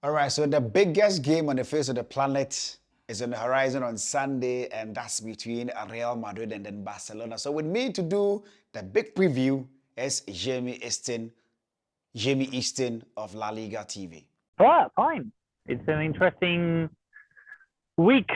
All right, so the biggest game on the face of the planet is on the horizon on Sunday, and that's between Real Madrid and then Barcelona. So with me to do the big preview is Jamie Easton of La Liga TV. Oh, fine. It's an interesting week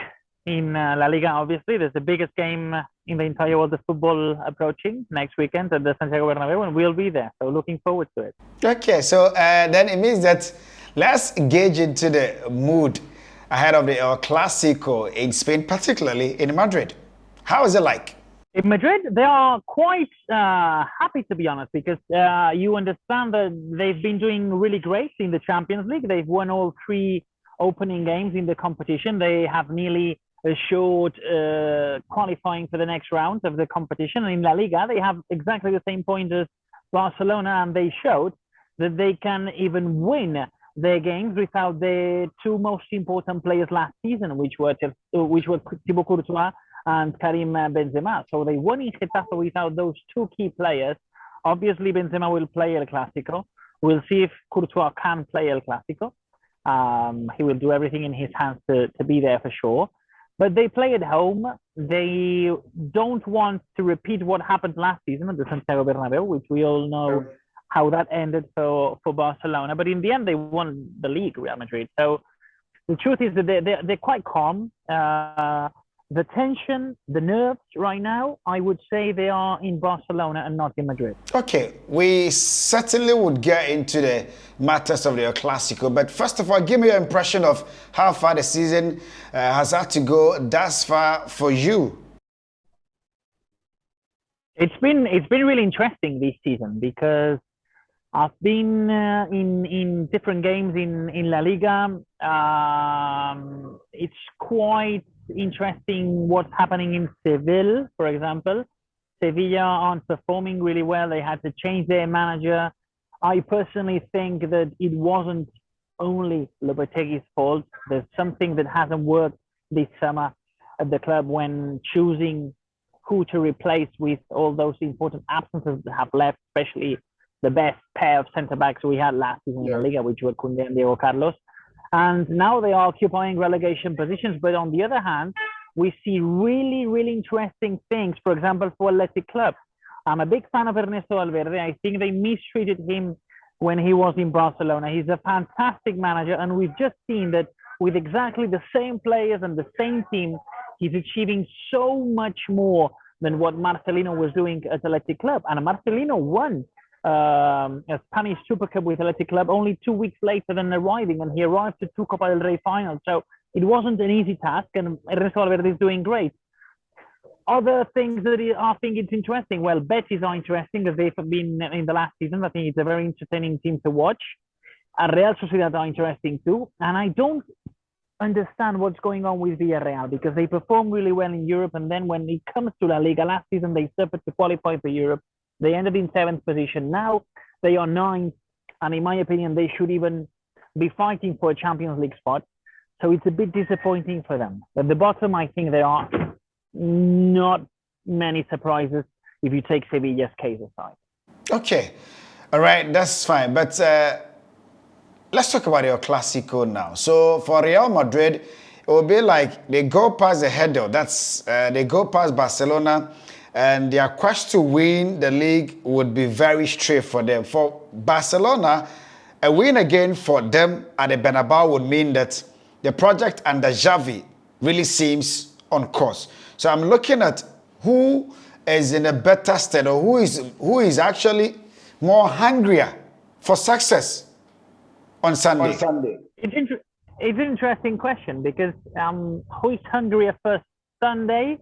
in La Liga, obviously. There's the biggest game in the entire world of football approaching next weekend at the Santiago Bernabeu, and we'll be there. So looking forward to it. Okay, so then it means that let's engage into the mood ahead of the Clásico in Spain, particularly in Madrid. How is it like? In Madrid, they are quite happy, to be honest, because you understand that they've been doing really great in the Champions League. They've won all three opening games in the competition. They have nearly assured qualifying for the next round of the competition. And in La Liga, they have exactly the same point as Barcelona, and they showed that they can even win their games without the two most important players last season, which were Thibaut Courtois and Karim Benzema. So they won in Getafe without those two key players. Obviously, Benzema will play El Clásico. We'll see if Courtois can play El Clásico. He will do everything in his hands to be there for sure. But they play at home. They don't want to repeat what happened last season at the Santiago Bernabeu, which we all know how that ended for Barcelona. But in the end, they won the league, Real Madrid. So the truth is that they're quite calm. The tension, the nerves right now, I would say they are in Barcelona and not in Madrid. Okay, we certainly would get into the matters of the Clásico, but first of all, give me your impression of how far the season has had to go thus far for you. It's been really interesting this season because I've been in different games in La Liga. It's quite interesting what's happening in Seville, for example. Sevilla aren't performing really well. They had to change their manager. I personally think that it wasn't only Lopetegui's fault. There's something that hasn't worked this summer at the club when choosing who to replace with all those important absences that have left, especially the best pair of centre-backs we had last season in La Liga, which were Koundé and Diego Carlos. And now they are occupying relegation positions. But on the other hand, we see really, really interesting things. For example, for Athletic Club. I'm a big fan of Ernesto Valverde. I think they mistreated him when he was in Barcelona. He's a fantastic manager. And we've just seen that with exactly the same players and the same team, he's achieving so much more than what Marcelino was doing at Athletic Club. And Marcelino won a Spanish Super Cup with Athletic Club only 2 weeks later than arriving, and he arrived to two Copa del Rey finals. So it wasn't an easy task, and Ernesto Valverde is doing great. Other things that I think it's interesting. Well, Betis are interesting as they've been in the last season. I think it's a very entertaining team to watch. And Real Sociedad are interesting too. And I don't understand what's going on with Villarreal because they perform really well in Europe, and then when it comes to La Liga last season, they suffered to qualify for Europe. They ended in 7th position. Now they are 9th, and in my opinion, they should even be fighting for a Champions League spot. So it's a bit disappointing for them. At the bottom, I think there are not many surprises if you take Sevilla's case aside. Okay, all right, that's fine. But let's talk about your Clásico now. So for Real Madrid, it will be like they go past the hurdle. That's they go past Barcelona. And their quest to win the league would be very straight for them. For Barcelona, a win again for them at the Bernabeu would mean that the project under Xavi really seems on course. So I'm looking at who is in a better state, or who is actually more hungrier for success on Sunday. It's an interesting question because who is hungrier for Sunday?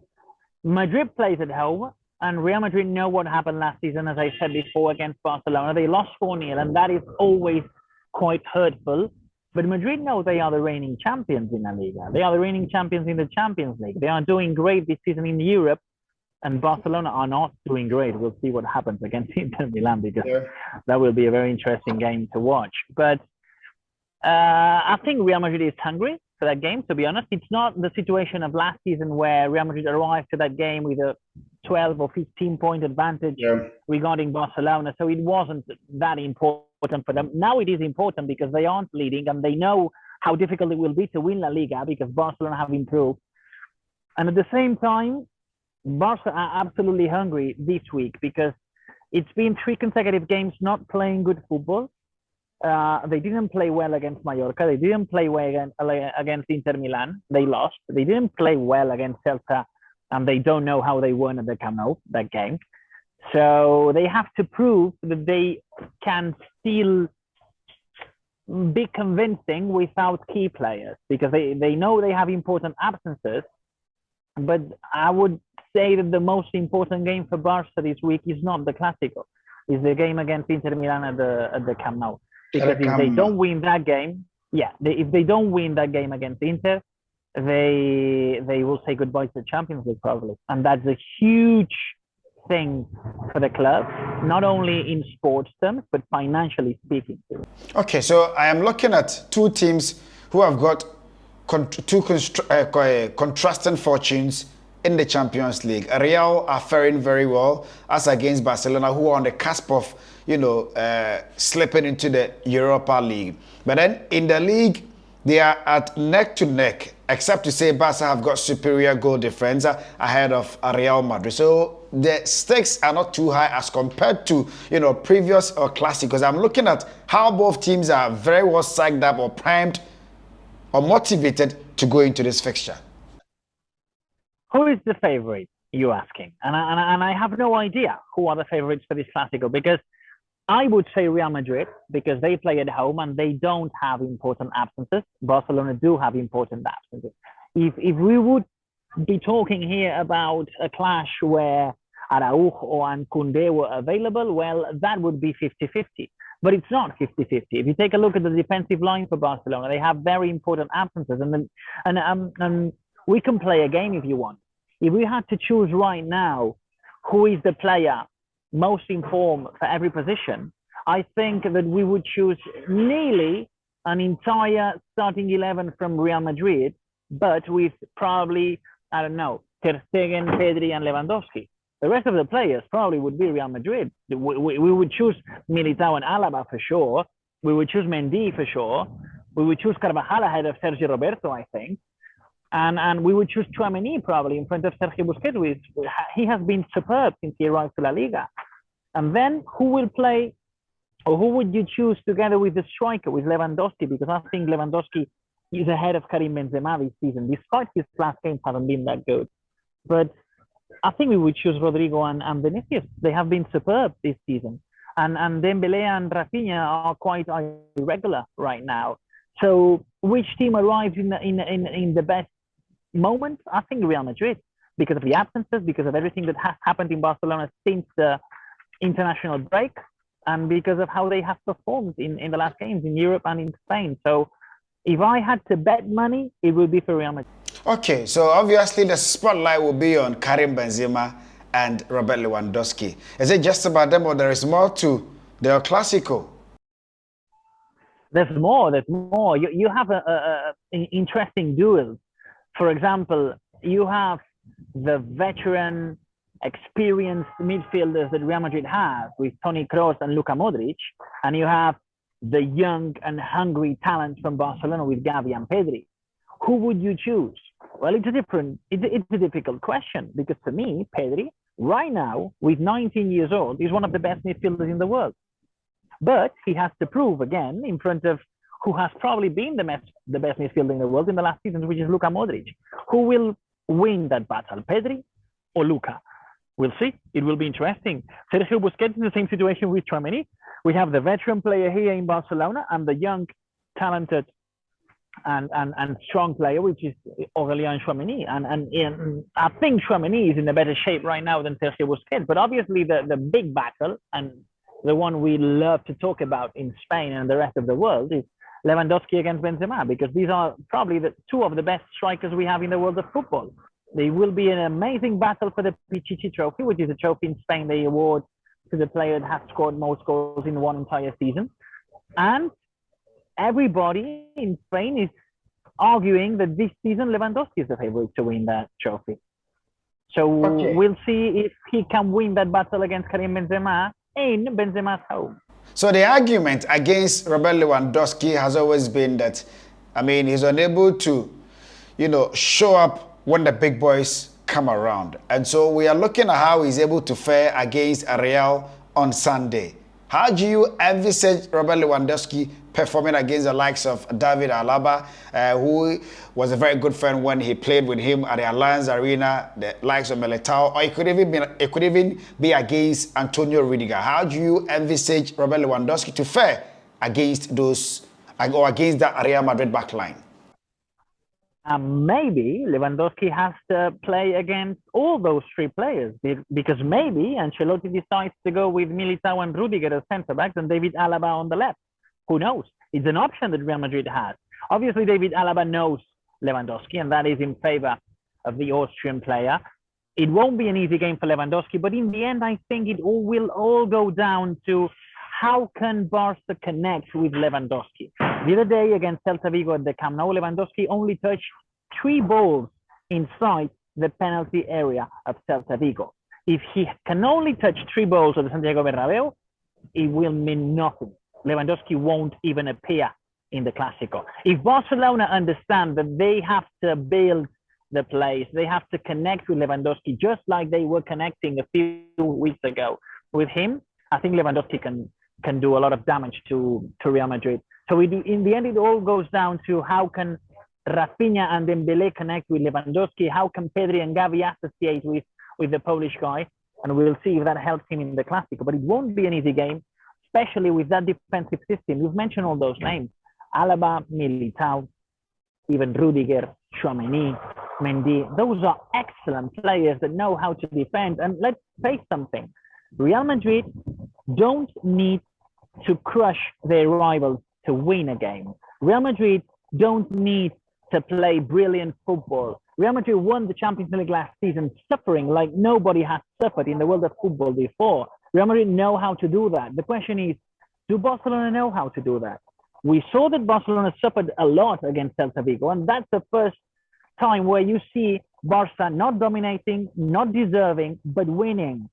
Madrid plays at home, and Real Madrid know what happened last season, as I said before, against Barcelona. They lost 4-0, and that is always quite hurtful. But Madrid know they are the reigning champions in La Liga. They are the reigning champions in the Champions League. They are doing great this season in Europe, and Barcelona are not doing great. We'll see what happens against Inter Milan because that will be a very interesting game to watch. But I think Real Madrid is hungry for that game, to be honest. It's not the situation of last season where Real Madrid arrived to that game with a 12 or 15 point advantage regarding Barcelona. So it wasn't that important for them. Now it is important because they aren't leading and they know how difficult it will be to win La Liga because Barcelona have improved. And at the same time, Barca are absolutely hungry this week because it's been 3 consecutive games not playing good football. They didn't play well against Mallorca. They didn't play well against Inter Milan. They lost. They didn't play well against Celta, and they don't know how they won at the Camp Nou that game. So they have to prove that they can still be convincing without key players because they know they have important absences. But I would say that the most important game for Barca this week is not the Clásico. It's the game against Inter Milan at the Camp Nou. Because if they don't win that game, if they don't win that game against Inter, they will say goodbye to the Champions League probably. And that's a huge thing for the club, not only in sports terms, but financially speaking too. Okay, so I am looking at 2 teams who have got 2 contrasting fortunes in the Champions League. Real are faring very well as against Barcelona, who are on the cusp of, slipping into the Europa League. But then in the league, they are at neck to neck, except to say Barca have got superior goal difference ahead of Real Madrid. So the stakes are not too high as compared to, previous or Clásicos. I'm looking at how both teams are very well psyched up or primed or motivated to go into this fixture. Who is the favorite, you're asking? And I have no idea who are the favorites for this Clasico because I would say Real Madrid because they play at home and they don't have important absences. Barcelona do have important absences. If we would be talking here about a clash where Araujo and Koundé were available, well, that would be 50-50. But it's not 50-50. If you take a look at the defensive line for Barcelona, they have very important absences. And we can play a game if you want. If we had to choose right now who is the player most informed for every position, I think that we would choose nearly an entire starting 11 from Real Madrid, but with probably, I don't know, Ter Stegen, Pedri, and Lewandowski. The rest of the players probably would be Real Madrid. We would choose Militao and Alaba for sure. We would choose Mendy for sure. We would choose Carvajal ahead of Sergio Roberto, I think. And we would choose Tchouaméni probably in front of Sergio Busquets. He has been superb since he arrived to La Liga. And then who will play, or who would you choose together with the striker, with Lewandowski? Because I think Lewandowski is ahead of Karim Benzema this season, despite his last games haven't been that good. But I think we would choose Rodrigo and Vinicius. They have been superb this season. And Dembélé and Rafinha are quite irregular right now. So which team arrives in the best moment? I think Real Madrid, because of the absences, because of everything that has happened in Barcelona since the international break, and because of how they have performed in the last games in Europe and in Spain. So if I had to bet money, it would be for Real Madrid. Okay, so obviously the spotlight will be on Karim Benzema and Robert Lewandowski. Is it just about them, or there is more to the Clásico? There's more. You have an interesting duels. For example, you have the veteran, experienced midfielders that Real Madrid has with Toni Kroos and Luka Modric, and you have the young and hungry talents from Barcelona with Gavi and Pedri. Who would you choose? Well, it's a difficult question because for me, Pedri, right now, with 19 years old, is one of the best midfielders in the world. But he has to prove again in front of who has probably been the best midfielder in the world in the last season, which is Luka Modric. Who will win that battle, Pedri or Luka? We'll see. It will be interesting. Sergio Busquets in the same situation with Tchouaméni. We have the veteran player here in Barcelona and the young, talented, and strong player, which is Aurélien Tchouaméni. And I think Tchouaméni is in a better shape right now than Sergio Busquets. But obviously the big battle, and the one we love to talk about in Spain and the rest of the world, is Lewandowski against Benzema, because these are probably the 2 of the best strikers we have in the world of football. They will be an amazing battle for the Pichichi Trophy, which is a trophy in Spain they award to the player that has scored most goals in one entire season. And everybody in Spain is arguing that this season Lewandowski is the favorite to win that trophy. So we'll see if he can win that battle against Karim Benzema in Benzema's home. So the argument against Robert Lewandowski has always been that, I mean, he's unable to, show up when the big boys come around. And so we are looking at how he's able to fare against Real on Sunday. How do you envisage Robert Lewandowski performing against the likes of David Alaba, who was a very good friend when he played with him at the Allianz Arena, the likes of Militao, or it could even be against Antonio Rudiger? How do you envisage Robert Lewandowski to fare against those, or against that Real Madrid backline? Maybe Lewandowski has to play against all those three players because maybe Ancelotti decides to go with Militao and Rudiger as centre-backs and David Alaba on the left. Who knows? It's an option that Real Madrid has. Obviously, David Alaba knows Lewandowski, and that is in favor of the Austrian player. It won't be an easy game for Lewandowski, but in the end, I think it will all go down to how can Barca connect with Lewandowski. The other day against Celta Vigo at the Camp Nou, Lewandowski only touched 3 balls inside the penalty area of Celta Vigo. If he can only touch 3 balls at the Santiago Bernabeu, it will mean nothing. Lewandowski won't even appear in the Clásico. If Barcelona understand that they have to build the place, they have to connect with Lewandowski just like they were connecting a few weeks ago with him, I think Lewandowski can do a lot of damage to Real Madrid. So in the end, it all goes down to how can Rafinha and Dembélé connect with Lewandowski, how can Pedri and Gavi associate with the Polish guy, and we'll see if that helps him in the Clásico. But it won't be an easy game, especially with that defensive system. You've mentioned all those names: Alaba, Militao, even Rudiger, Tchouaméni, Mendy. Those are excellent players that know how to defend. And let's face something, Real Madrid don't need to crush their rivals to win a game. Real Madrid don't need to play brilliant football. Real Madrid won the Champions League last season suffering like nobody has suffered in the world of football before. Real Madrid know how to do that. The question is, do Barcelona know how to do that? We saw that Barcelona suffered a lot against Celta Vigo, and that's the first time where you see Barca not dominating, not deserving, but winning.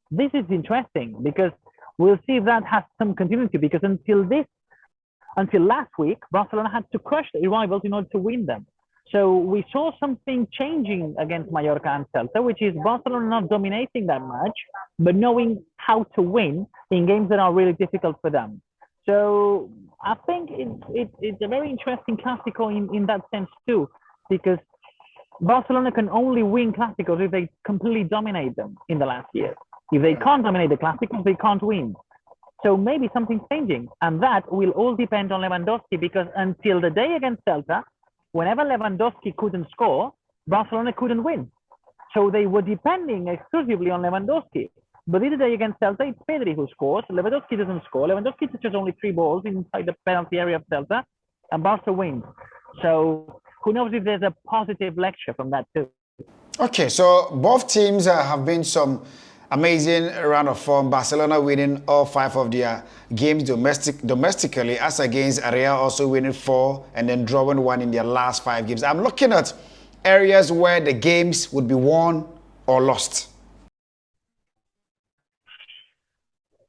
This is interesting because we'll see if that has some continuity, because until last week, Barcelona had to crush their rivals in order to win them. So we saw something changing against Mallorca and Celta, which is Barcelona not dominating that much, but knowing how to win in games that are really difficult for them. So I think it's a very interesting Clasico in that sense too, because Barcelona can only win Clásicos if they completely dominate them in the last year. If they can't dominate the Clásicos, they can't win. So maybe something's changing, and that will all depend on Lewandowski, because until the day against Celta, whenever Lewandowski couldn't score, Barcelona couldn't win. So they were depending exclusively on Lewandowski. But the other day against Celta, it's Pedri who scores. Lewandowski doesn't score. Lewandowski touches only 3 balls inside the penalty area of Celta, and Barca wins. So who knows if there's a positive lecture from that too. Okay, so both teams have been some amazing round of form. Barcelona winning all 5 of their games domestically, as against Real also winning 4 and then drawing 1 in their last 5 games. I'm looking at areas where the games would be won or lost.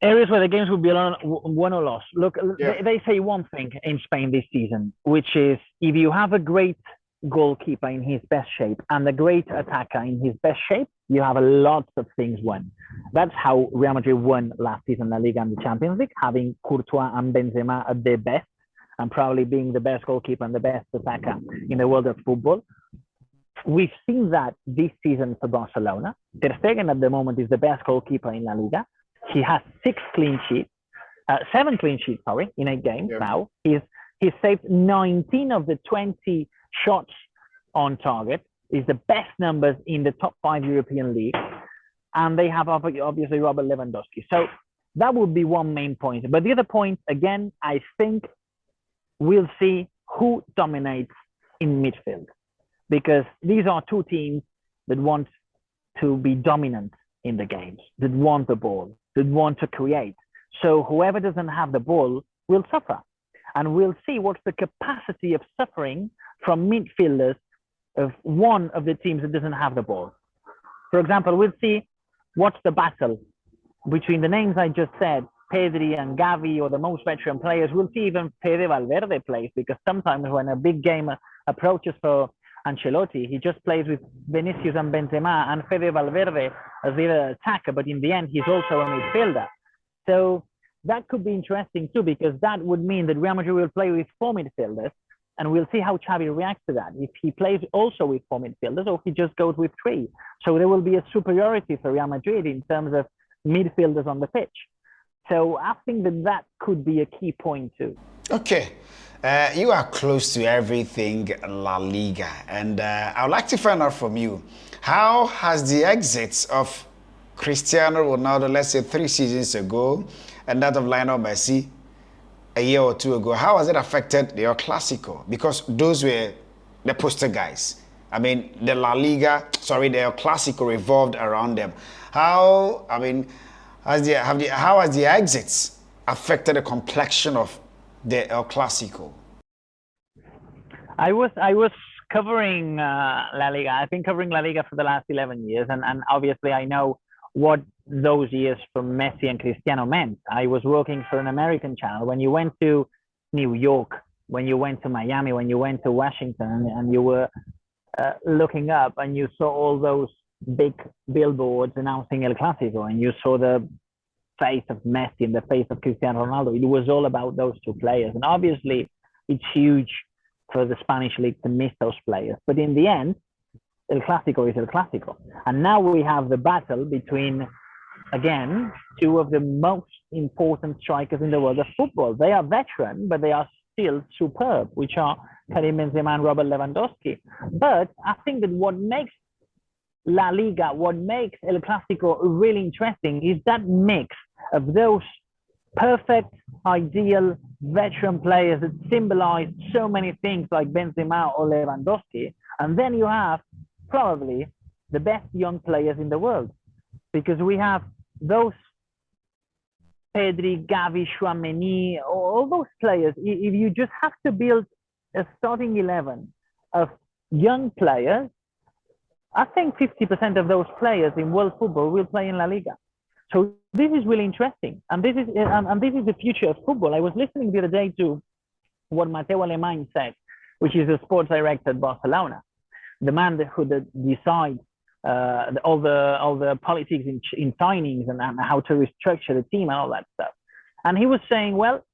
Areas where the games would be won or lost. Look, they say one thing in Spain this season, which is if you have a great goalkeeper in his best shape and a great attacker in his best shape, you have a lot of things won. That's how Real Madrid won last season La Liga and the Champions League, having Courtois and Benzema at their best and probably being the best goalkeeper and the best attacker in the world of football. We've seen that this season for Barcelona. Ter Stegen at the moment is the best goalkeeper in La Liga. He has 7 clean sheets, in 8 games now. He's saved 19 of the 20 shots on target. Is the best numbers in the top 5 European leagues, and they have obviously Robert Lewandowski. So that would be one main point. But the other point, again, I think we'll see who dominates in midfield, because these are 2 teams that want to be dominant in the games, that want the ball, that want to create. So whoever doesn't have the ball will suffer, and we'll see what's the capacity of suffering from midfielders of one of the teams that doesn't have the ball. For example, we'll see what's the battle between the names I just said Pedri and Gavi or the most veteran players. We'll see even Fede Valverde plays, because sometimes when a big game approaches for Ancelotti, he just plays with Vinicius and Benzema and Fede Valverde as the attacker, but in the end, he's also a midfielder. So that could be interesting too, because that would mean that Real Madrid will play with four midfielders, and we'll see how Xavi reacts to that. If he plays also with four midfielders, or if he just goes with three. So there will be a superiority for Real Madrid in terms of midfielders on the pitch. So I think that could be a key point too. Okay. You are close to everything La Liga, and I would like to find out from you, how has the exits of Cristiano Ronaldo, let's say 3 seasons ago, and that of Lionel Messi a year or two ago, how has it affected their Clasico? Because those were the poster guys. I mean, the La Liga, sorry, their Clasico revolved around them. How has the exits affected the complexion of the El Clasico? I was covering La Liga. I've been covering La Liga for the last 11 years, and obviously I know what those years for Messi and Cristiano meant. I was working for an American channel. When you went to New York, when you went to Miami, when you went to Washington, and you were looking up and you saw all those big billboards announcing El Clasico, and you saw the face of Messi and the face of Cristiano Ronaldo, it was all about those two players. And obviously it's huge for the Spanish league to miss those players. But in the end, El Clasico is El Clasico. And now we have the battle between, again, two of the most important strikers in the world of football. They are veteran, but they are still superb, which are Karim Benzema and Robert Lewandowski. But I think that what makes La Liga, what makes El Clasico really interesting is that mix of those perfect, ideal veteran players that symbolize so many things like Benzema or Lewandowski. And then you have probably the best young players in the world, because we have those Pedri, Gavi, Chouameni, all those players. If you just have to build a starting 11 of young players, I think 50% of those players in world football will play in La Liga. So this is really interesting, and this is the future of football. I was listening the other day to what Mateu Alemany said, which is the sports director at Barcelona, the man who decides all the politics in signings and how to restructure the team and all that stuff. And he was saying, well,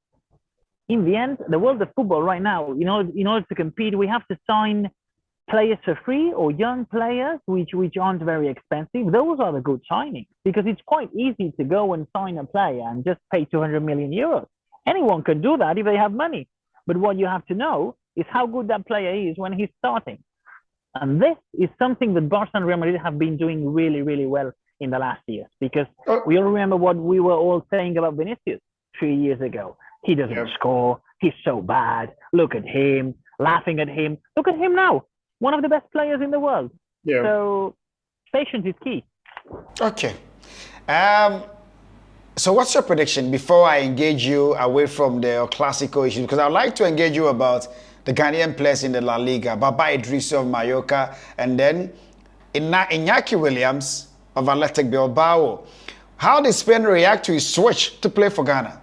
in the end, the world of football right now, in order to compete, we have to sign players for free, or young players which aren't very expensive. Those are the good signings, because it's quite easy to go and sign a player and just pay 200 million euros. Anyone can do that if they have money. But what you have to know is how good that player is when he's starting. And this is something that Barca and Real Madrid have been doing really, really well in the last years, because we all remember what we were all saying about Vinicius 3 years ago. He doesn't score. He's so bad. Look at him, laughing at him. Look at him now. One of the best players in the world. Yeah. So patience is key. Okay. So what's your prediction before I engage you away from the Clasico issue? Because I'd like to engage you about the Ghanaian players in the La Liga, Baba Idris of Mallorca, and then Iñaki Williams of Athletic Bilbao. How did Spain react to his switch to play for Ghana?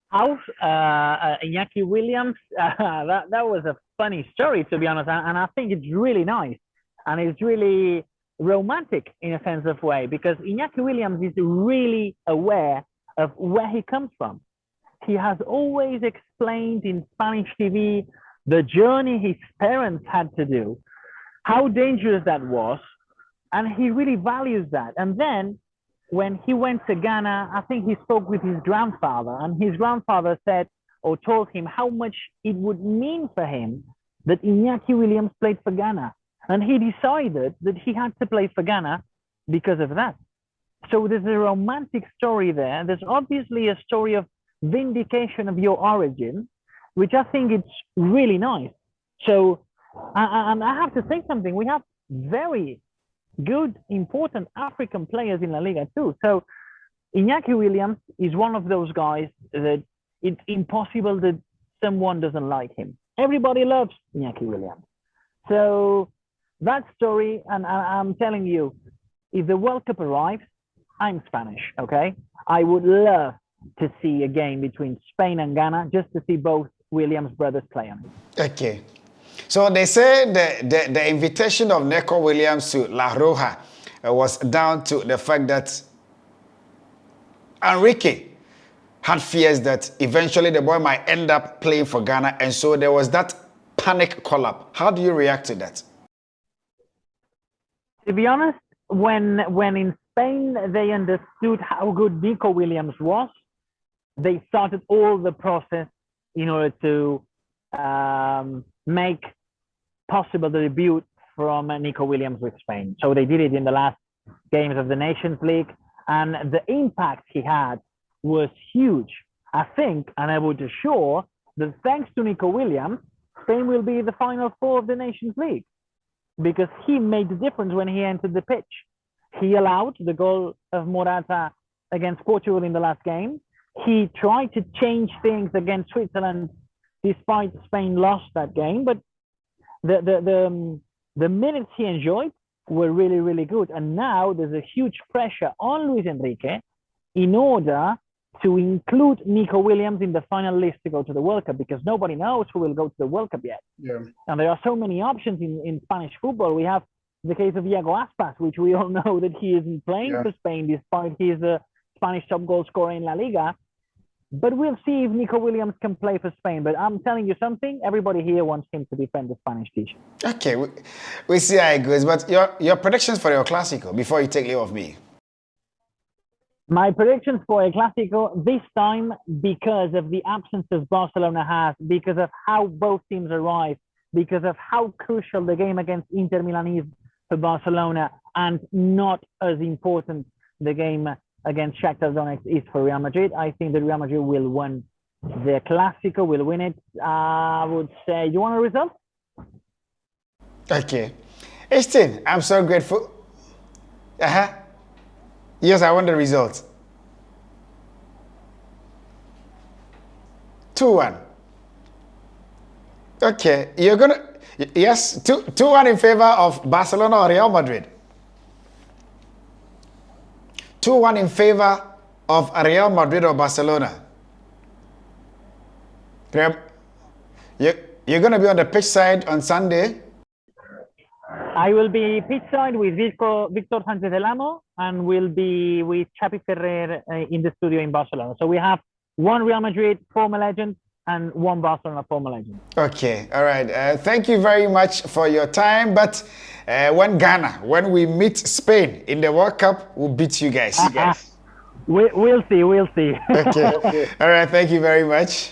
How Iñaki Williams, that was a funny story, to be honest, and I think it's really nice, and it's really romantic in a sense of way, because Iñaki Williams is really aware of where he comes from. He has always explained in Spanish TV the journey his parents had to do, how dangerous that was, and he really values that. And then when he went to Ghana, I think he spoke with his grandfather, and his grandfather said or told him how much it would mean for him that Iñaki Williams played for Ghana. And he decided that he had to play for Ghana because of that. So there's a romantic story there. There's obviously a story of vindication of your origin, which I think it's really nice. So, and I have to say something, we have very good, important African players in La Liga too. So Iñaki Williams is one of those guys that it's impossible that someone doesn't like him. Everybody loves Iñaki Williams. So that story, and I'm telling you, if the World Cup arrives, I'm Spanish, okay? I would love to see a game between Spain and Ghana just to see both Williams brothers play on it. Okay. So they say the invitation of Neco Williams to La Roja was down to the fact that Enrique had fears that eventually the boy might end up playing for Ghana, and so there was that panic call-up. How do you react to that? To be honest, when in Spain they understood how good Nico Williams was, they started all the process in order to make possible the debut from Nico Williams with Spain. So they did it in the last games of the Nations League, and the impact he had was huge. I think, and I would assure, that thanks to Nico Williams, Spain will be the Final Four of the Nations League, because he made the difference when he entered the pitch. He allowed the goal of Morata against Portugal in the last game. He tried to change things against Switzerland, despite Spain lost that game. But the minutes he enjoyed were really, really good. And now there's a huge pressure on Luis Enrique in order to include Nico Williams in the final list to go to the World Cup, because nobody knows who will go to the World Cup yet. Yeah. And there are so many options in Spanish football. We have the case of Iago Aspas, which we all know that he isn't playing for Spain despite he's a Spanish top goal scorer in La Liga. But we'll see if Nico Williams can play for Spain. But I'm telling you something, everybody here wants him to defend the Spanish t-shirt. Okay, we see how it goes. But your predictions for your Clásico before you take leave of me. My predictions for a Clásico this time, because of the absences Barcelona has, because of how both teams arrive, because of how crucial the game against Inter Milan is for Barcelona, and not as important the game against Shakhtar Donetsk is for Real Madrid. I think that Real Madrid will win the Clásico, will win it. I would say, you want a result? Okay. Easton, I'm so grateful. Yes, I want the result. 2-1. Okay, you're gonna... Yes, 2-1 in favor of Barcelona or Real Madrid. 2-1 in favor of Real Madrid or Barcelona. You're going to be on the pitch side on Sunday? I will be pitch side with Victor Sánchez del Amo, and will be with Xavi Ferrer in the studio in Barcelona. So we have one Real Madrid former legend and one Barcelona former legend. Okay, all right. Thank you very much for your time. But when we meet Spain in the World Cup, we'll beat you guys. We'll see. Okay. All right. Thank you very much.